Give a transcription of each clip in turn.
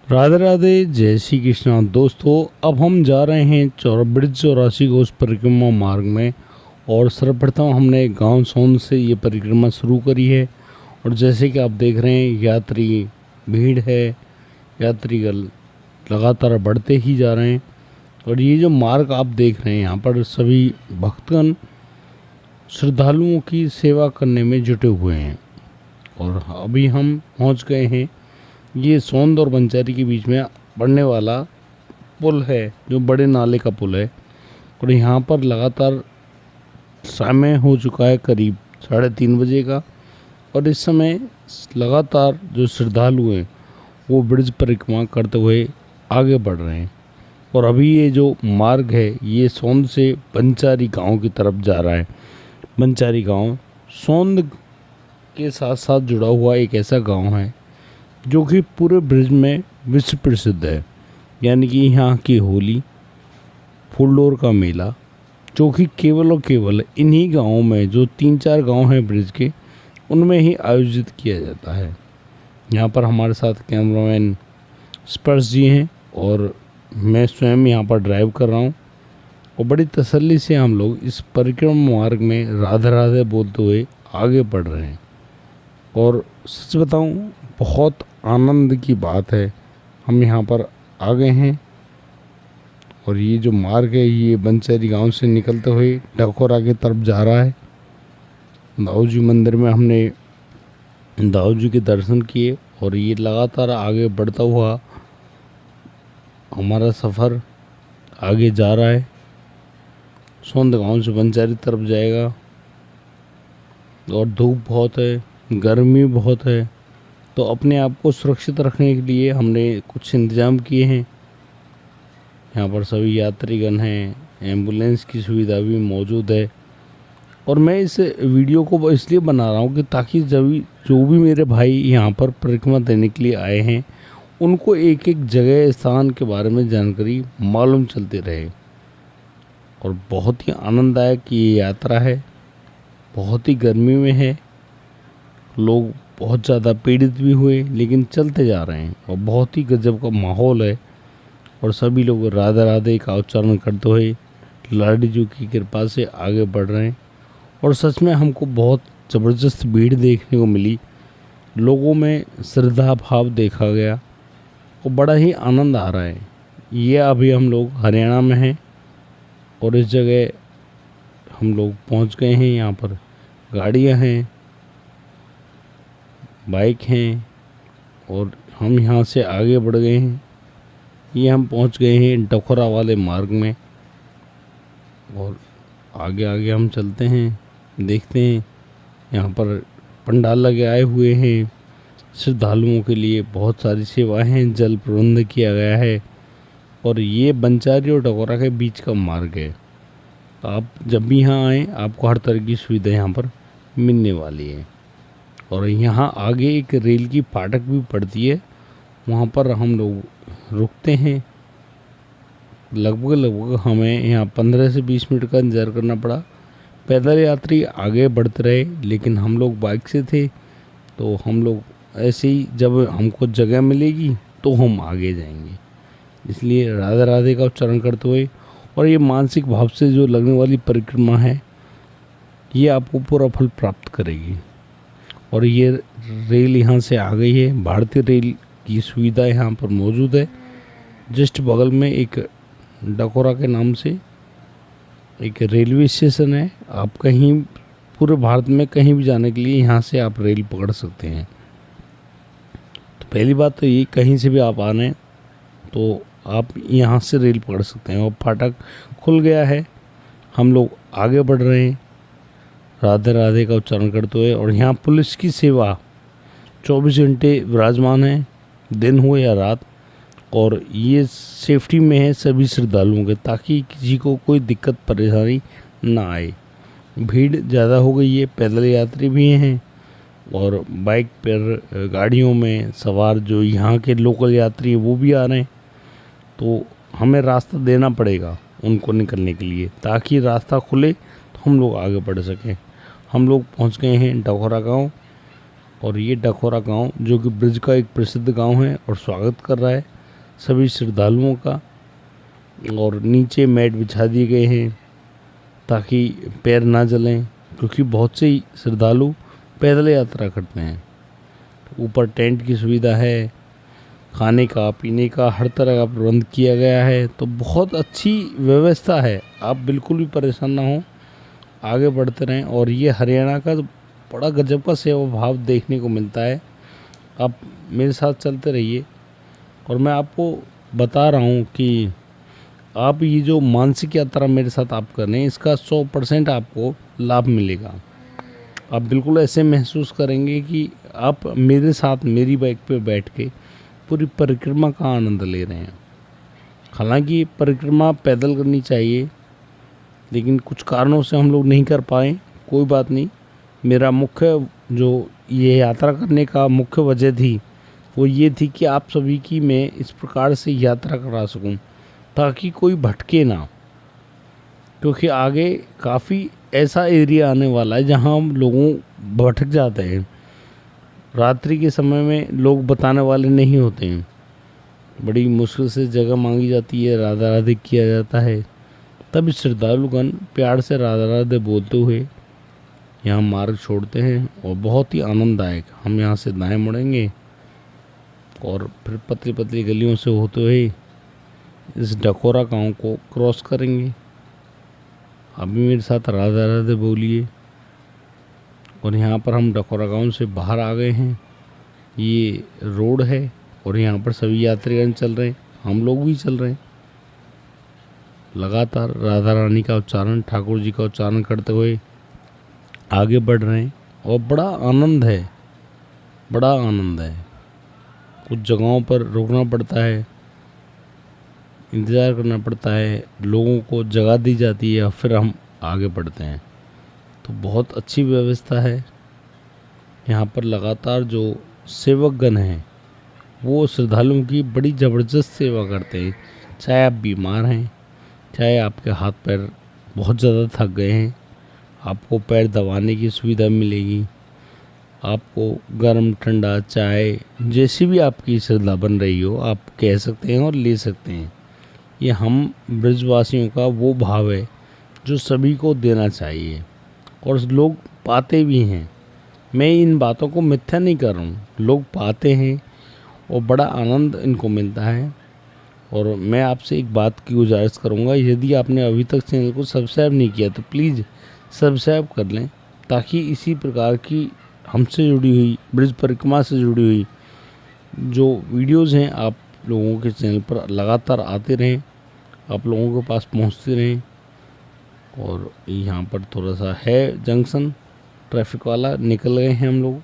राधे राधे, जय श्री कृष्णा। दोस्तों, अब हम जा रहे हैं ब्रिज 84 कोस परिक्रमा मार्ग में। और सर्वप्रथम हमने गांव सोन से ये परिक्रमा शुरू करी है। और जैसे कि आप देख रहे हैं, यात्री भीड़ है, यात्रीगण लगातार बढ़ते ही जा रहे हैं। और ये जो मार्ग आप देख रहे हैं, यहाँ पर सभी भक्तगण श्रद्धालुओं की सेवा करने में जुटे हुए हैं। और अभी हम पहुँच गए हैं, ये सोंद और बंचारी के बीच में पड़ने वाला पुल है, जो बड़े नाले का पुल है। और यहाँ पर लगातार समय हो चुका है करीब 3:30 बजे का। और इस समय लगातार जो श्रद्धालु हैं वो ब्रिज परिक्रमा करते हुए आगे बढ़ रहे हैं। और अभी ये जो मार्ग है, ये सोंद से बंचारी गांव की तरफ जा रहा है। बंचारी गांव सोंद के साथ साथ जुड़ा हुआ एक ऐसा गांव है जो कि पूरे ब्रिज में विश्व प्रसिद्ध है। यानी कि यहाँ की होली, फुलडोर का मेला, जो कि केवल और केवल इन्हीं गांवों में, जो 3-4 गांव हैं ब्रिज के, उनमें ही आयोजित किया जाता है। यहाँ पर हमारे साथ कैमरामैन स्पर्श जी हैं और मैं स्वयं यहाँ पर ड्राइव कर रहा हूँ। और बड़ी तसल्ली से हम लोग इस परिक्रमा मार्ग में राधे राधे बोलते हुए आगे बढ़ रहे हैं। और सच बताऊँ, बहुत आनंद की बात है, हम यहाँ पर आ गए हैं। और ये जो मार्ग है, ये बंचारी गांव से निकलते हुए डकोरा की तरफ जा रहा है। दाऊ जी मंदिर में हमने दाऊ जी के दर्शन किए और ये लगातार आगे बढ़ता हुआ हमारा सफ़र आगे जा रहा है। सोंद गांव से बंचारी तरफ जाएगा। और धूप बहुत है, गर्मी बहुत है, तो अपने आप को सुरक्षित रखने के लिए हमने कुछ इंतज़ाम किए हैं। यहाँ पर सभी यात्रीगण हैं, एम्बुलेंस की सुविधा भी मौजूद है। और मैं इस वीडियो को इसलिए बना रहा हूँ कि ताकि जो भी मेरे भाई यहाँ पर परिक्रमा देने के लिए आए हैं, उनको एक एक जगह स्थान के बारे में जानकारी मालूम चलती रहे। और बहुत ही आनंददायक ये यात्रा है। बहुत ही गर्मी में है, लोग बहुत ज़्यादा पीड़ित भी हुए, लेकिन चलते जा रहे हैं। और बहुत ही गजब का माहौल है। और सभी लोग राधे राधे का उच्चारण करते हुए लाडी जी की कृपा से आगे बढ़ रहे हैं। और सच में हमको बहुत ज़बरदस्त भीड़ देखने को मिली, लोगों में श्रद्धा भाव देखा गया और बड़ा ही आनंद आ रहा है। ये अभी हम लोग हरियाणा में हैं और इस जगह हम लोग पहुंच गए हैं। यहाँ पर गाड़ियाँ हैं, बाइक हैं और हम यहाँ से आगे बढ़ गए हैं। ये हम पहुँच गए हैं डकोरा वाले मार्ग में। और आगे आगे हम चलते हैं, देखते हैं। यहाँ पर पंडाल लगे आए हुए हैं, श्रद्धालुओं के लिए बहुत सारी सेवाएं हैं, जल प्रबंध किया गया है। और ये बंचारी और डकोरा के बीच का मार्ग है। आप जब भी यहाँ आएँ, आपको हर तरह की सुविधा यहाँ पर मिलने वाली है। और यहाँ आगे एक रेल की फाटक भी पड़ती है, वहाँ पर हम लोग रुकते हैं। लगभग हमें यहाँ 15 से 20 मिनट का इंतज़ार करना पड़ा। पैदल यात्री आगे बढ़ते रहे, लेकिन हम लोग बाइक से थे, तो हम लोग ऐसे ही, जब हमको जगह मिलेगी तो हम आगे जाएंगे। इसलिए राधे राधे का उच्चारण करते हुए, और ये मानसिक भाव से जो लगने वाली परिक्रमा है, ये आपको पूरा फल प्राप्त करेगी। और ये रेल यहाँ से आ गई है, भारतीय रेल की सुविधा यहाँ पर मौजूद है। जस्ट बगल में एक डकोरा के नाम से एक रेलवे स्टेशन है। आप कहीं पूरे भारत में कहीं भी जाने के लिए यहाँ से आप रेल पकड़ सकते हैं। तो पहली बात तो ये, कहीं से भी आप आ रहे हैं तो आप यहाँ से रेल पकड़ सकते हैं। और फाटक खुल गया है, हम लोग आगे बढ़ रहे हैं राधे राधे का उच्चारण करते हुए। और यहाँ पुलिस की सेवा 24 घंटे विराजमान है, दिन हो या रात। और ये सेफ्टी में है सभी श्रद्धालुओं के, ताकि किसी को कोई दिक्कत परेशानी ना आए। भीड़ ज़्यादा हो गई है, पैदल यात्री भी हैं और बाइक पर, गाड़ियों में सवार जो यहाँ के लोकल यात्री हैं वो भी आ रहे हैं। तो हमें रास्ता देना पड़ेगा उनको निकलने के लिए, ताकि रास्ता खुले तो हम लोग आगे बढ़ सकें। हम लोग पहुँच गए हैं डकोरा गाँव। और ये डकोरा गांव जो कि ब्रिज का एक प्रसिद्ध गांव है और स्वागत कर रहा है। सभी श्रद्धालुओं का। और नीचे मैट बिछा दिए गए हैं ताकि पैर ना जलें, क्योंकि बहुत से श्रद्धालु पैदल यात्रा करते हैं। ऊपर टेंट की सुविधा है, खाने का पीने का हर तरह का प्रबंध किया गया है। तो बहुत अच्छी व्यवस्था है, आप बिल्कुल भी परेशान ना हो, आगे बढ़ते रहें। और ये हरियाणा का बड़ा गजब का सेवा भाव देखने को मिलता है। आप मेरे साथ चलते रहिए और मैं आपको बता रहा हूँ कि आप ये जो मानसिक यात्रा मेरे साथ आप कर रहे हैं, इसका 100% आपको लाभ मिलेगा। आप बिल्कुल ऐसे महसूस करेंगे कि आप मेरे साथ मेरी बाइक पे बैठ के पूरी परिक्रमा का आनंद ले रहे हैं। हालांकि परिक्रमा पैदल करनी चाहिए, लेकिन कुछ कारणों से हम लोग नहीं कर पाए। कोई बात नहीं, मेरा मुख्य जो ये यात्रा करने का मुख्य वजह थी वो ये थी कि आप सभी की मैं इस प्रकार से यात्रा करा सकूं ताकि कोई भटके ना, क्योंकि आगे काफ़ी ऐसा एरिया आने वाला है जहां हम लोगों भटक जाते हैं। रात्रि के समय में लोग बताने वाले नहीं होते हैं, बड़ी मुश्किल से जगह मांगी जाती है, राधा राधे किया जाता है, तब श्रद्धालुगण प्यार से राधा राधे बोलते हुए यहाँ मार्ग छोड़ते हैं। और बहुत ही आनंददायक, हम यहाँ से दाएं मुड़ेंगे और फिर पतली पतली गलियों से होते हुए इस डकोरा गांव को क्रॉस करेंगे। अभी मेरे साथ राधा राधे बोलिए। और यहाँ पर हम डकोरा गांव से बाहर आ गए हैं, ये रोड है और यहाँ पर सभी यात्रीगण चल रहे हैं, हम लोग भी चल रहे हैं। लगातार राधा रानी का उच्चारण, ठाकुर जी का उच्चारण करते हुए आगे बढ़ रहे हैं और बड़ा आनंद है, बड़ा आनंद है। कुछ जगहों पर रुकना पड़ता है, इंतज़ार करना पड़ता है, लोगों को जगह दी जाती है, फिर हम आगे बढ़ते हैं। तो बहुत अच्छी व्यवस्था है यहाँ पर। लगातार जो सेवकगण हैं वो श्रद्धालुओं की बड़ी ज़बरदस्त सेवा करते हैं। चाहे आप बीमार हैं, चाहे आपके हाथ पैर बहुत ज़्यादा थक गए हैं, आपको पैर दबाने की सुविधा मिलेगी। आपको गर्म ठंडा चाय जैसी भी आपकी श्रद्धा बन रही हो आप कह सकते हैं और ले सकते हैं। ये हम ब्रजवासियों का वो भाव है जो सभी को देना चाहिए और लोग पाते भी हैं। मैं इन बातों को मिथ्या नहीं कर रहा हूँ, लोग पाते हैं और बड़ा आनंद इनको मिलता है। और मैं आपसे एक बात की गुजारिश करूँगा, यदि आपने अभी तक चैनल को सब्सक्राइब नहीं किया तो प्लीज़ सब्सक्राइब कर लें, ताकि इसी प्रकार की हमसे जुड़ी हुई ब्रज परिक्रमा से जुड़ी हुई जो वीडियोज़ हैं आप लोगों के चैनल पर लगातार आते रहें, आप लोगों के पास पहुंचते रहें। और यहाँ पर थोड़ा सा है जंक्शन ट्रैफिक वाला, निकल गए हैं हम लोग,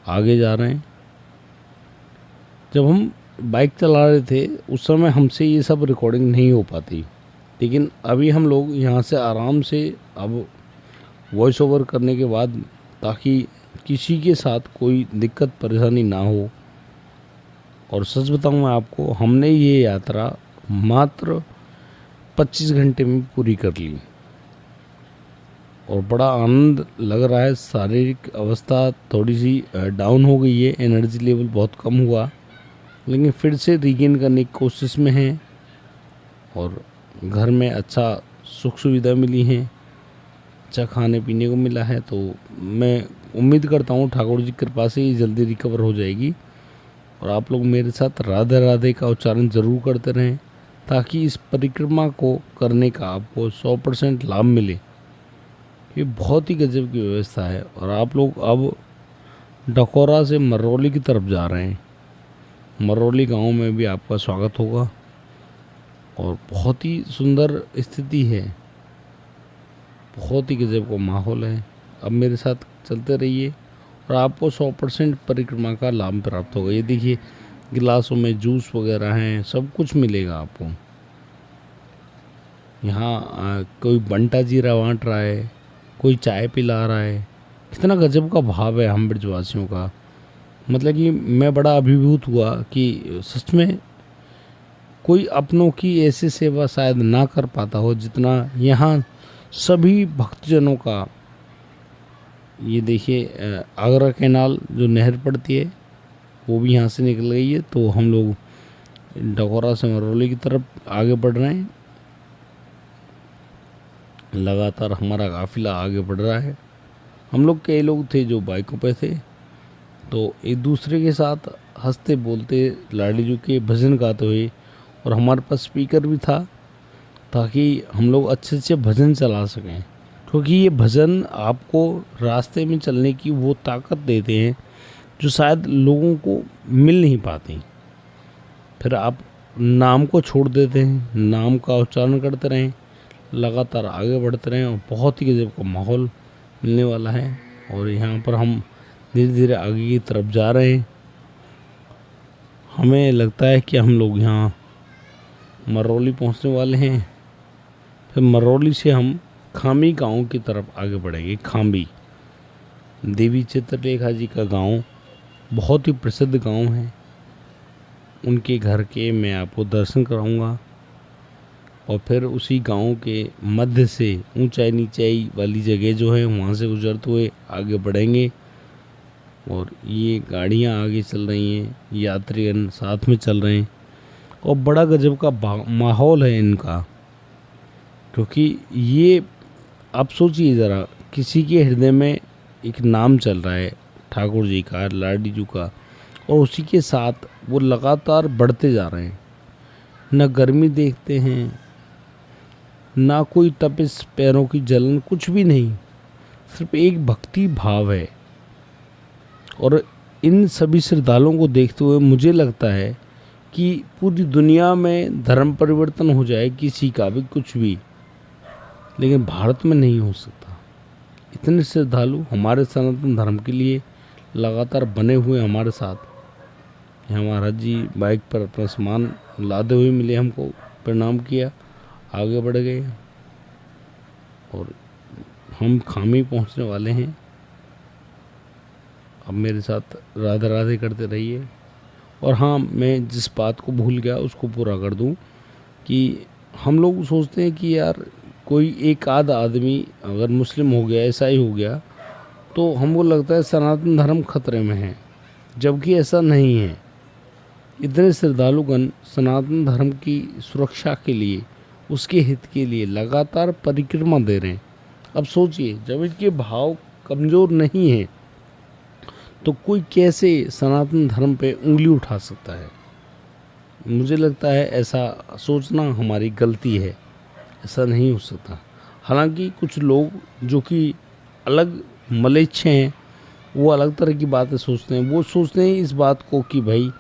आगे जा रहे हैं। जब हम बाइक चला रहे थे उस समय हमसे ये सब रिकॉर्डिंग नहीं हो पाती, लेकिन अभी हम लोग यहाँ से आराम से अब वॉइस ओवर करने के बाद, ताकि किसी के साथ कोई दिक्कत परेशानी ना हो। और सच बताऊँ मैं आपको, हमने ये यात्रा मात्र 25 घंटे में पूरी कर ली और बड़ा आनंद लग रहा है। शारीरिक अवस्था थोड़ी सी डाउन हो गई है, एनर्जी लेवल बहुत कम हुआ, लेकिन फिर से रीगेन करने की कोशिश में हैं। और घर में अच्छा सुख सुविधा मिली है, अच्छा खाने पीने को मिला है, तो मैं उम्मीद करता हूँ ठाकुर जी की कृपा से ये जल्दी रिकवर हो जाएगी। और आप लोग मेरे साथ राधे राधे का उच्चारण ज़रूर करते रहें, ताकि इस परिक्रमा को करने का आपको 100% लाभ मिले। ये बहुत ही गजब की व्यवस्था है। और आप लोग अब डकोरा से मरौली की तरफ जा रहे हैं, मरौली गांव में भी आपका स्वागत होगा और बहुत ही सुंदर स्थिति है, बहुत ही गजब का माहौल है। अब मेरे साथ चलते रहिए और आपको 100% परिक्रमा का लाभ प्राप्त होगा। ये देखिए गिलासों में जूस वगैरह हैं, सब कुछ मिलेगा आपको। यहाँ कोई बंटा जीरा बांट रहा है, कोई चाय पिला रहा है। कितना गजब का भाव है हम ब्रजवासियों का। मतलब कि मैं बड़ा अभिभूत हुआ कि सच में कोई अपनों की ऐसी सेवा शायद ना कर पाता हो जितना यहाँ सभी भक्तजनों का। ये देखिए आगरा कैनाल जो नहर पड़ती है वो भी यहाँ से निकल गई है, तो हम लोग डकोरा से मरौली की तरफ आगे बढ़ रहे हैं। लगातार हमारा काफिला आगे बढ़ रहा है। हम लोग कई लोग थे जो बाइकों पे थे, तो एक दूसरे के साथ हंसते बोलते लाडी जी के भजन गाते हुए, और हमारे पास स्पीकर भी था ताकि हम लोग अच्छे से भजन चला सकें, क्योंकि ये भजन आपको रास्ते में चलने की वो ताकत देते हैं जो शायद लोगों को मिल नहीं पाती। फिर आप नाम को छोड़ देते हैं, नाम का उच्चारण करते रहें, लगातार आगे बढ़ते रहें, और बहुत ही गजब का माहौल मिलने वाला है। और यहाँ पर हम धीरे धीरे आगे की तरफ जा रहे हैं। हमें लगता है कि हम लोग यहाँ मरौली पहुँचने वाले हैं। फिर मरौली से हम खामी गांव की तरफ आगे बढ़ेंगे। खामी देवी चित्रलेखा जी का गांव बहुत ही प्रसिद्ध गांव है। उनके घर के मैं आपको दर्शन कराऊंगा, और फिर उसी गांव के मध्य से ऊंचाई नीचाई वाली जगह जो है वहाँ से गुजरते हुए आगे बढ़ेंगे। और ये गाड़ियाँ आगे चल रही हैं, यात्रीगण साथ में चल रहे हैं, और बड़ा गजब का माहौल है इनका। क्योंकि ये आप सोचिए ज़रा, किसी के हृदय में एक नाम चल रहा है ठाकुर जी का, लाडी जी का, और उसी के साथ वो लगातार बढ़ते जा रहे हैं। न गर्मी देखते हैं, ना कोई तपिश, पैरों की जलन, कुछ भी नहीं, सिर्फ एक भक्ति भाव है। और इन सभी श्रद्धालुओं को देखते हुए मुझे लगता है कि पूरी दुनिया में धर्म परिवर्तन हो जाए किसी का भी, कुछ भी, लेकिन भारत में नहीं हो सकता। इतने श्रद्धालु हमारे सनातन धर्म के लिए लगातार बने हुए हमारे साथ। यहाँ महाराज जी बाइक पर अपना सामान लादे हुए मिले, हमको प्रणाम किया, आगे बढ़ गए, और हम खामी पहुँचने वाले हैं। अब मेरे साथ राधे राधे करते रहिए। और हाँ, मैं जिस बात को भूल गया उसको पूरा कर दूं कि हम लोग सोचते हैं कि यार कोई एक आध आदमी अगर मुस्लिम हो गया, ईसाई हो गया, तो हमको लगता है सनातन धर्म खतरे में है, जबकि ऐसा नहीं है। इतने श्रद्धालुगण सनातन धर्म की सुरक्षा के लिए, उसके हित के लिए लगातार परिक्रमा दे रहे हैं। अब सोचिए, जब इनके भाव कमज़ोर नहीं हैं तो कोई कैसे सनातन धर्म पे उंगली उठा सकता है। मुझे लगता है ऐसा सोचना हमारी गलती है, ऐसा नहीं हो सकता। हालांकि कुछ लोग जो कि अलग मलेच्छे हैं, वो अलग तरह की बातें सोचते हैं। वो सोचते हैं इस बात को कि भाई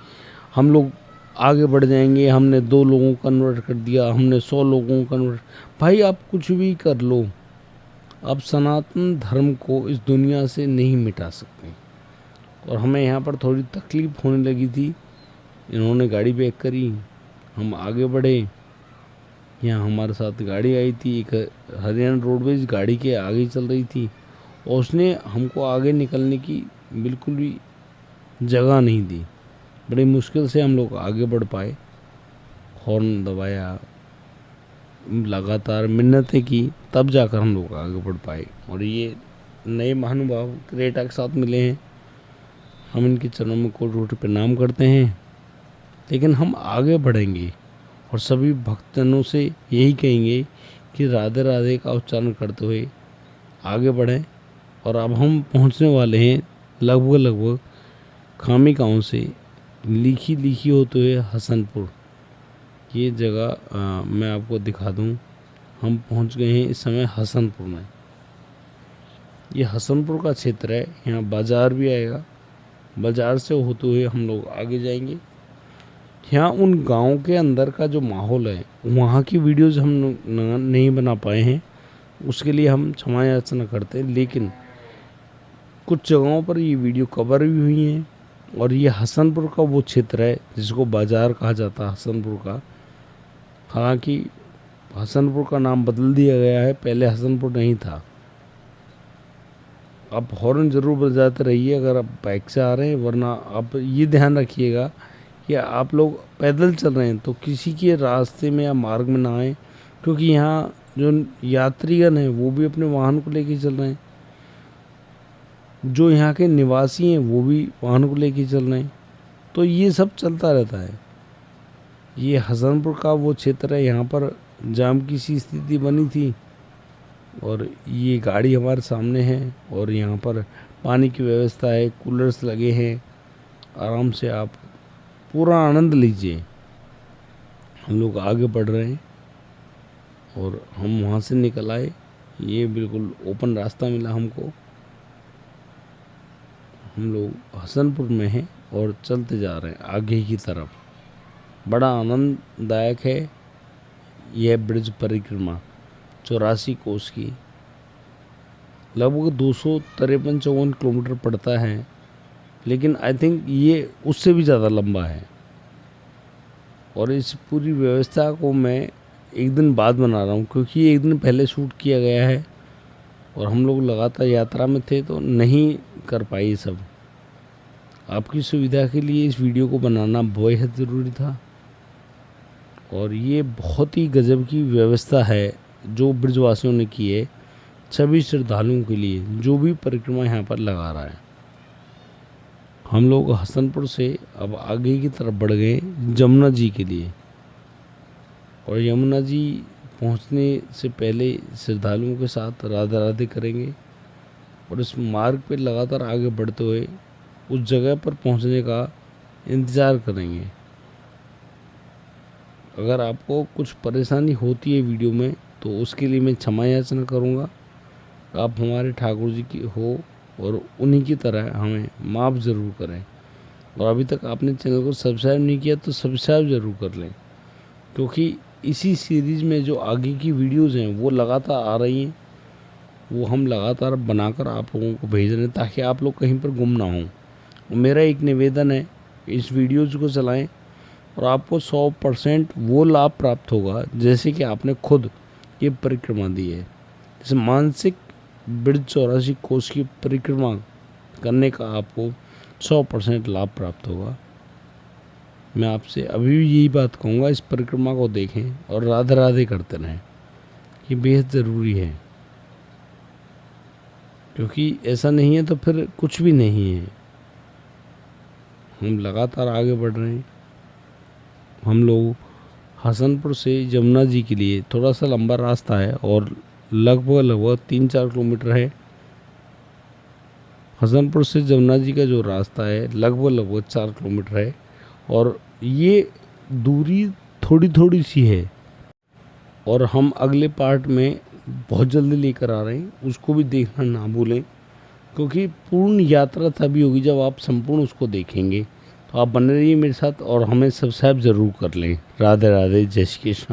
हम लोग आगे बढ़ जाएंगे, हमने 2 लोगों को कन्वर्ट कर दिया, हमने 100 लोगों को कन्वर्ट। भाई आप कुछ भी कर लो, आप सनातन धर्म को इस दुनिया से नहीं मिटा सकते। और हमें यहाँ पर थोड़ी तकलीफ़ होने लगी थी, इन्होंने गाड़ी बैक करी, हम आगे बढ़े। यहाँ हमारे साथ गाड़ी आई थी, एक हरियाणा रोडवेज गाड़ी के आगे चल रही थी, और उसने हमको आगे निकलने की बिल्कुल भी जगह नहीं दी। बड़ी मुश्किल से हम लोग आगे बढ़ पाए। हॉर्न दबाया, लगातार मिन्नतें की, तब जाकर हम लोग आगे बढ़ पाए। और ये नए महानुभाव क्रेटा के साथ मिले हैं, हम इनके चरणों में कोटि-कोटि प्रणाम करते हैं। लेकिन हम आगे बढ़ेंगे और सभी भक्तजनों से यही कहेंगे कि राधे राधे का उच्चारण करते हुए आगे बढ़ें। और अब हम पहुंचने वाले हैं लगभग खामी गाँव से लिखी होते हुए हसनपुर। ये जगह मैं आपको दिखा दूं, हम पहुंच गए हैं इस समय हसनपुर में। ये हसनपुर का क्षेत्र है, यहाँ बाज़ार भी आएगा, बाज़ार से होते हुए हम लोग आगे जाएंगे। यहाँ उन गांव के अंदर का जो माहौल है, वहाँ की वीडियोस हम नहीं बना पाए हैं, उसके लिए हम क्षमा याचना करते हैं। लेकिन कुछ जगहों पर ये वीडियो कवर भी हुई हैं। और ये हसनपुर का वो क्षेत्र है जिसको बाज़ार कहा जाता है, हसनपुर का। हालांकि हसनपुर का नाम बदल दिया गया है, पहले हसनपुर नहीं था। आप हॉर्न ज़रूर बजाते रहिए अगर आप बाइक से आ रहे हैं, वरना आप ये ध्यान रखिएगा कि आप लोग पैदल चल रहे हैं तो किसी के रास्ते में या मार्ग में ना आए, क्योंकि यहाँ जो यात्रीगण हैं वो भी अपने वाहन को लेके चल रहे हैं, जो यहाँ के निवासी हैं वो भी वाहन को लेके चल रहे हैं। तो ये सब चलता रहता है। ये हसनपुर का वो क्षेत्र है, यहाँ पर जाम की सी स्थिति बनी थी और ये गाड़ी हमारे सामने है और यहाँ पर पानी की व्यवस्था है, कूलर्स लगे हैं, आराम से आप पूरा आनंद लीजिए। हम लोग आगे बढ़ रहे हैं और हम वहाँ से निकल आए, ये बिल्कुल ओपन रास्ता मिला हमको। हम लोग हसनपुर में हैं और चलते जा रहे हैं आगे की तरफ। बड़ा आनंददायक है यह ब्रिज परिक्रमा 84 कोस की, लगभग 253-54 किलोमीटर पड़ता है, लेकिन आई थिंक ये उससे भी ज़्यादा लंबा है। और इस पूरी व्यवस्था को मैं एक दिन बाद बना रहा हूँ क्योंकि एक दिन पहले शूट किया गया है और हम लोग लगातार यात्रा में थे तो नहीं कर पाई सब। आपकी सुविधा के लिए इस वीडियो को बनाना बेहद ज़रूरी था और ये बहुत ही गजब की व्यवस्था है जो ब्रिजवासियों ने की है सभी श्रद्धालुओं के लिए जो भी परिक्रमा यहाँ पर लगा रहा है। हम लोग हसनपुर से अब आगे की तरफ बढ़ गए जमुना जी के लिए और यमुना जी पहुँचने से पहले श्रद्धालुओं के साथ राधे राधे करेंगे और इस मार्ग पे लगातार आगे बढ़ते हुए उस जगह पर पहुँचने का इंतज़ार करेंगे। अगर आपको कुछ परेशानी होती है वीडियो में तो उसके लिए मैं क्षमा याचना करूँगा। आप हमारे ठाकुर जी की हो और उन्हीं की तरह हमें माफ़ ज़रूर करें। और अभी तक आपने चैनल को सब्सक्राइब नहीं किया तो सब्सक्राइब ज़रूर कर लें, क्योंकि इसी सीरीज़ में जो आगे की वीडियोज़ हैं वो लगातार आ रही हैं, वो हम लगातार बनाकर आप लोगों को भेज रहे हैं ताकि आप लोग कहीं पर गुम ना हों। मेरा एक निवेदन है, इस वीडियोज़ को चलाएं और आपको 100% वो लाभ प्राप्त होगा जैसे कि आपने खुद ये परिक्रमा दी है। जैसे मानसिक ब्रिज 84 कोस की परिक्रमा करने का आपको 100% लाभ प्राप्त होगा। मैं आपसे अभी भी यही बात कहूँगा, इस परिक्रमा को देखें और राधे राधे करते रहें, ये बेहद ज़रूरी है, क्योंकि ऐसा नहीं है तो फिर कुछ भी नहीं है। हम लगातार आगे बढ़ रहे हैं। हम लोग हसनपुर से जमुना जी के लिए थोड़ा सा लंबा रास्ता है और लगभग 3-4 किलोमीटर है। हसनपुर से जमुना जी का जो रास्ता है लगभग 4 किलोमीटर है और ये दूरी थोड़ी थोड़ी सी है और हम अगले पार्ट में बहुत जल्दी लेकर आ रहे हैं, उसको भी देखना ना भूलें, क्योंकि पूर्ण यात्रा तभी होगी जब आप संपूर्ण उसको देखेंगे। तो आप बने रहिए मेरे साथ और हमें सब्सक्राइब ज़रूर कर लें। राधे राधे, जय श्री कृष्ण।